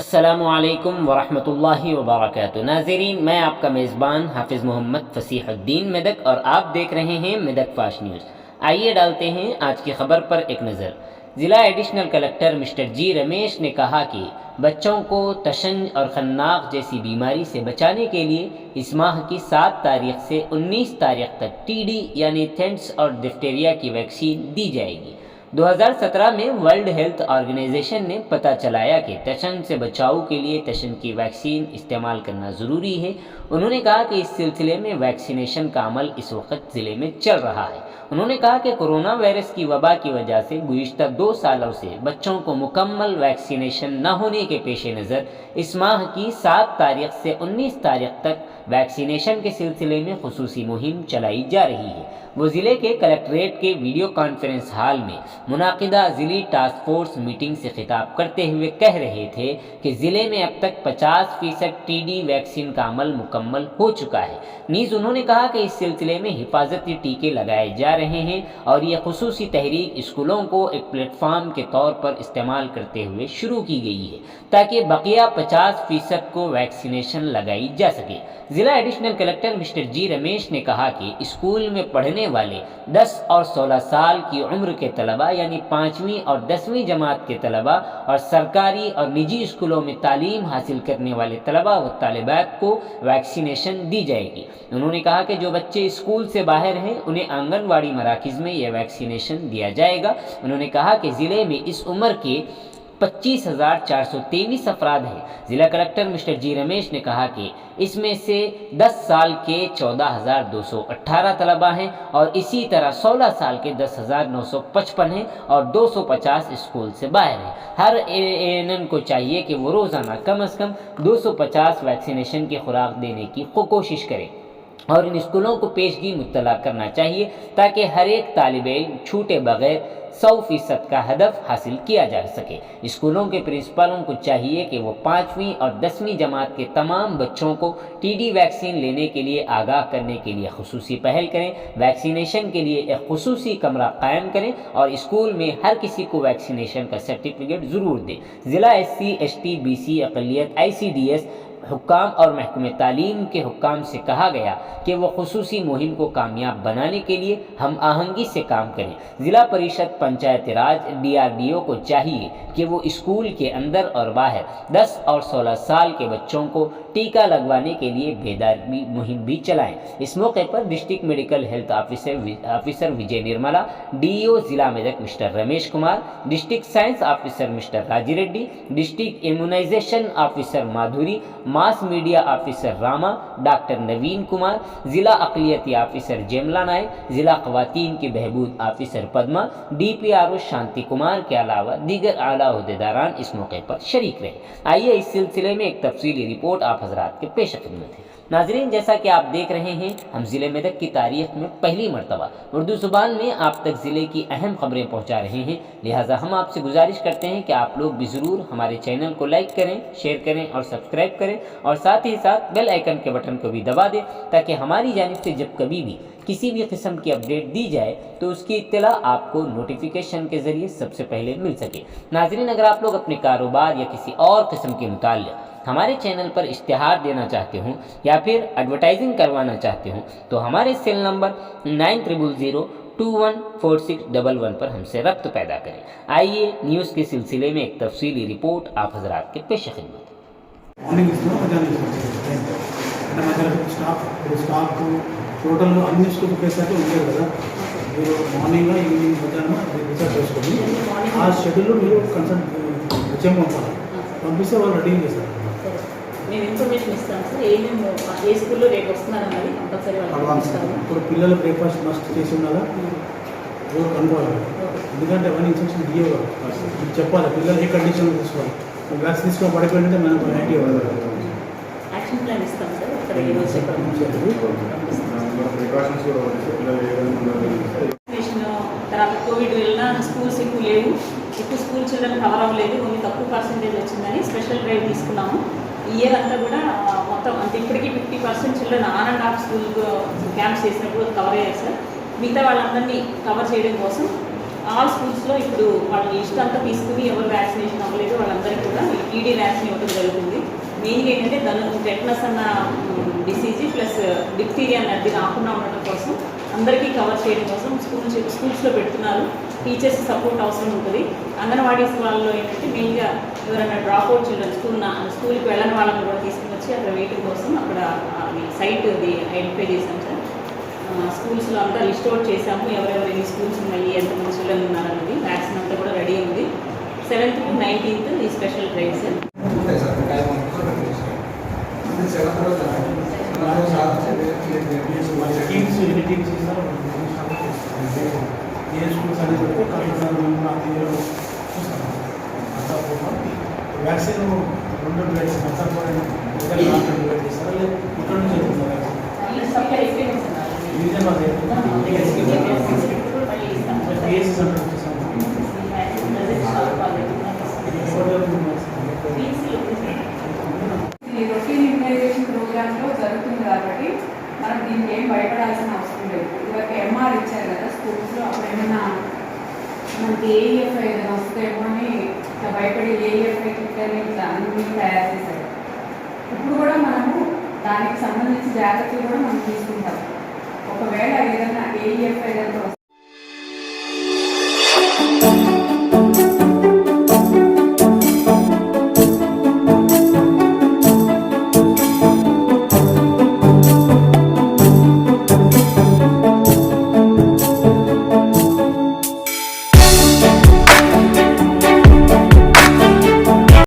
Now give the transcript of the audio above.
अस्सलामुअलैकुम वरहमतुल्लाहि वबरकातुहू। नाज़रीन, मैं आपका मेज़बान हाफिज़ मोहम्मद फ़सीहुद्दीन मेदक और आप देख रहे हैं मेदक फास्ट न्यूज़। आइए डालते हैं आज की खबर पर एक नज़र। ज़िला एडिशनल कलेक्टर मिस्टर जी रमेश ने कहा कि बच्चों को तशंज और खन्नाक जैसी बीमारी से बचाने के लिए इस माह की 7 तारीख से 19 तारीख तक टीडी यानी थेंट्स और डिफ्टेरिया की वैक्सीन दी जाएगी। 2017 में वर्ल्ड हेल्थ ऑर्गेनाइजेशन ने पता चलाया कि तशंज से बचाव के लिए तशंज की वैक्सीन इस्तेमाल करना ज़रूरी है। उन्होंने कहा कि इस सिलसिले में वैक्सीनेशन का अमल इस वक्त ज़िले में चल रहा है। उन्होंने कहा कि कोरोना वायरस की वबा की वजह से गुज़िश्ता 2 सालों से बच्चों को मुकम्मल वैक्सीनेशन न होने के पेश नज़र इस माह की 7 तारीख से 19 तारीख तक वैक्सीनेशन के सिलसिले में खुसूसी मुहिम चलाई जा रही है। वो ज़िले के कलेक्ट्रेट के वीडियो कॉन्फ्रेंस हॉल में मुनाकिदा ज़िली टास्क फोर्स मीटिंग से खिताब करते हुए कह रहे थे कि ज़िले में अब तक 50% टीडी वैक्सीन का अमल मुकम्मल हो चुका है। नीज़ उन्होंने कहा कि इस सिलसिले में हिफाजती टीके लगाए जा रहे हैं और ये खुसूसी तहरीक स्कूलों को एक प्लेटफॉर्म के तौर पर इस्तेमाल करते हुए शुरू की गई है ताकि बकिया 50% को वैक्सीनेशन लगाई जा सके। ज़िला एडिशनल कलेक्टर मिस्टर जी रमेश ने कहा कि स्कूल में पढ़ने वाले 10 और 16 साल की उम्र के तलबा यानी 5वीं और 10वीं जमात के तलबा और सरकारी और निजी स्कूलों में तालीम हासिल करने वाले तलबा व तालिबात को वैक्सीनेशन दी जाएगी। उन्होंने कहा कि जो बच्चे स्कूल से बाहर हैं उन्हें आंगनवाड़ी मराकिज़ में यह वैक्सीनेशन दिया जाएगा। उन्होंने कहा कि ज़िले में इस उम्र के 25,423 अफराद हैं। ज़िला कलेक्टर मिस्टर जी रमेश ने कहा कि इसमें से 10 साल के 14,218 तलबा हैं और इसी तरह 16 साल के 10,955 हैं और 250 स्कूल से बाहर हैं। हर एएनएम को चाहिए कि वो रोज़ाना कम से कम 250 वैक्सीनेशन की खुराक देने की कोशिश करें और इन स्कूलों को पेशगी मुत्तला करना चाहिए ताकि हर एक तालिब इल्म छूटे बगैर 100% का हदफ हासिल किया जा सके। स्कूलों के प्रिंसिपलों को चाहिए कि वो 5वीं और 10वीं जमात के तमाम बच्चों को टीडी वैक्सीन लेने के लिए आगाह करने के लिए खुसूसी पहल करें, वैक्सीनेशन के लिए एक खुसूसी कमरा कायम करें और स्कूल में हर किसी को वैक्सीनेशन का सर्टिफिकेट ज़रूर दें। ज़िला SC ST BC अक़लियत ICDS हुक्काम और महकमे तालीम के हुक्काम से कहा गया कि वो खुसूसी मुहिम को कामयाब बनाने के लिए हम आहंगी से काम करें। ज़िला परिषद, पंचायत राज, DRDO को चाहिए कि वो स्कूल के अंदर और बाहर 10 और 16 साल के बच्चों को टीका लगवाने के लिए बेदारी मुहिम भी चलाएं। इस मौके पर district medical health officer Vijay Nirmala, DEO ज़िला Medak mister Ramesh Kumar, district science officer mister Raji Reddy, district immunisation officer Madhuri, mass media officer Rama, doctor Naveen Kumar, ज़िला अक़लियती ऑफिसर जेमला नायक, ज़िला ख़वातीन की बहबूद ऑफिसर पद्मा, DPRO शांति कुमार के अलावा दीगर आला ओहदेदारान इस मौके पर शरीक रहे। आइए इस सिलसिले में एक तफसीली रिपोर्ट आप हज़रात के पेश खिदमत है। नाज़रीन, जैसा कि आप देख रहे हैं, हम ज़िले मेदक की तारीख़ में पहली मरतबा उर्दू ज़ुबान में आप तक ज़िले की अहम ख़बरें पहुँचा रहे हैं। लिहाजा हम आपसे गुजारिश करते हैं कि आप लोग भी ज़रूर हमारे चैनल को लाइक करें, शेयर करें और सब्सक्राइब करें और साथ ही साथ बेल आइकन के बटन को भी दबा दें ताकि हमारी जानिब से जब कभी भी किसी भी किस्म की अपडेट दी जाए तो उसकी इत्तला आपको नोटिफिकेशन के ज़रिए सबसे पहले मिल सके। नाज़रीन, अगर आप लोग अपने कारोबार या किसी और किस्म के मुताल्लिक़ हमारे चैनल पर इश्तिहार देना चाहते हों या फिर एडवर्टाइजिंग करवाना चाहते हों तो हमारे सेल नंबर 9000214611 पर हमसे रब्त पैदा करें। आइए न्यूज़ के सिलसिले में एक तफसीली रिपोर्ट आप हज़रात के पेश खिदमत। టోటల్ అన్ని స్కూల్ ప్లేసెస్ ఉంటాయి కదా, మీరు మార్నింగ్ ఈవినింగ్ మధ్యాహ్నం రీఛార్జ్ చేసుకొని ఆ షెడ్యూల్ మీరు కన్సల్ట్ పంపిస్తే వాళ్ళు రెడీ చేస్తారు. మేము ఇన్ఫర్మేషన్ ఇస్తాం సార్. ఏ స్కూల్లో రేపు వస్తున్నారన్నది కంపల్సరీ అడ్వాన్స్. ఇప్పుడు పిల్లలు బ్రేక్ఫాస్ట్ మస్ట్ చేసి ఉండాలా, ఎవరు కనుక్కోవాలి. ఎందుకంటే అవన్నీ ఇన్స్ట్రక్షన్ ఇవ్వాలి, చెప్పాలి పిల్లలు ఏ కండిషన్లో తీసుకోవాలి. వ్యాక్సిన్ తీసుకోవాలి పడిపోయింటే మనం 90 ఇవ్వాలి. యాక్షన్ ప్లాన్ ఇస్తాం సార్. అక్కడ ఈరోజు తర్వాత కోవిడ్ వలన స్కూల్స్ ఎక్కువ లేవు, ఎక్కువ స్కూల్ చిల్డ్రన్ కవర్ అవ్వలేదు, కొన్ని తక్కువ పర్సెంటేజ్ వచ్చిందని స్పెషల్ డ్రైవ్ తీసుకున్నాము. ఈ ఇయర్ అంతా కూడా మొత్తం అంటే ఇప్పటికీ 50% children on and of school camps చేసినప్పుడు కవర్ అయ్యారు సార్. మిగతా వాళ్ళందరినీ కవర్ చేయడం కోసం ఆల్ స్కూల్స్లో ఇప్పుడు వాళ్ళ లిస్ట్ అంతా తీసుకుని ఎవరు వ్యాక్సినేషన్ అవ్వలేదు వాళ్ళందరికీ కూడా ఈడీ వ్యాక్సిన్ ఇవ్వడం జరుగుతుంది. మెయిన్గా ఏంటంటే టెటనస్ అన్న డిసీజ్ ప్లస్ డిప్తీరియా అన్నది రాకుండా ఉండటం కోసం అందరికీ కవర్ చేయడం కోసం స్కూల్స్లో పెడుతున్నారు. టీచర్స్ సపోర్ట్ అవసరం ఉంటుంది. అంగన్వాడీస్ వాళ్ళలో ఏంటంటే మెయిన్గా ఎవరైనా డ్రాప్ అవుట్ చిల్డ్రన్ స్కూల్కి వెళ్ళని వాళ్ళని కూడా తీసుకుని వచ్చి అక్కడ వెయిటింగ్ కోసం అక్కడ సైట్ అది ఐడెంటిఫై చేశాం సార్. స్కూల్స్లో అంతా లిస్ట్ అవుట్ చేశాము, ఎవరెవరు ఎన్ని స్కూల్స్ ఉన్నాయి, ఎంతమంది చిల్డ్రన్ ఉన్నారన్నది. వ్యాక్సిన్ అంతా కూడా రెడీ ఉంది. 7th to 19th ఈ స్పెషల్ డ్రైవ్ సార్. టీమ్స్ ఎన్ని టీమ్స్ ఇస్తారో ఏ స్కూల్స్ అనేది పెడితే కలెక్టర్ చూస్తాం. అంతా వ్యాక్సిన్ 2 వ్యాక్సిన్ అంతా కూడా డివైడ్ చేస్తారా లేదా ఇక్కడ నుంచి రీజన్ వాళ్ళు కేసు సెంటర్ వచ్చేసాము. ఈ రొటీన్ ఇమ్యునైజేషన్ ప్రోగ్రామ్లో జరుగుతుంది కాబట్టి మనం దీనికి ఏం భయపడాల్సిన అవసరం లేదు. ఇవరకు ఎంఆర్ ఇచ్చారు కదా స్కూల్స్లో, అప్పుడు ఏమైనా మనకి ఏఈఎఫ్ఐ ఏదైనా వస్తేమో అని ఇట్లా భయపడి ఏఈఎఫ్ఐ కిట్ అని ఇట్లా అన్ని తయారు చేశారు. ఇప్పుడు కూడా మనము దానికి సంబంధించి జాగ్రత్తలు కూడా మనం తీసుకుంటాం. ఒకవేళ ఏదైనా ఏఈఎఫ్ఐ ఏదైనా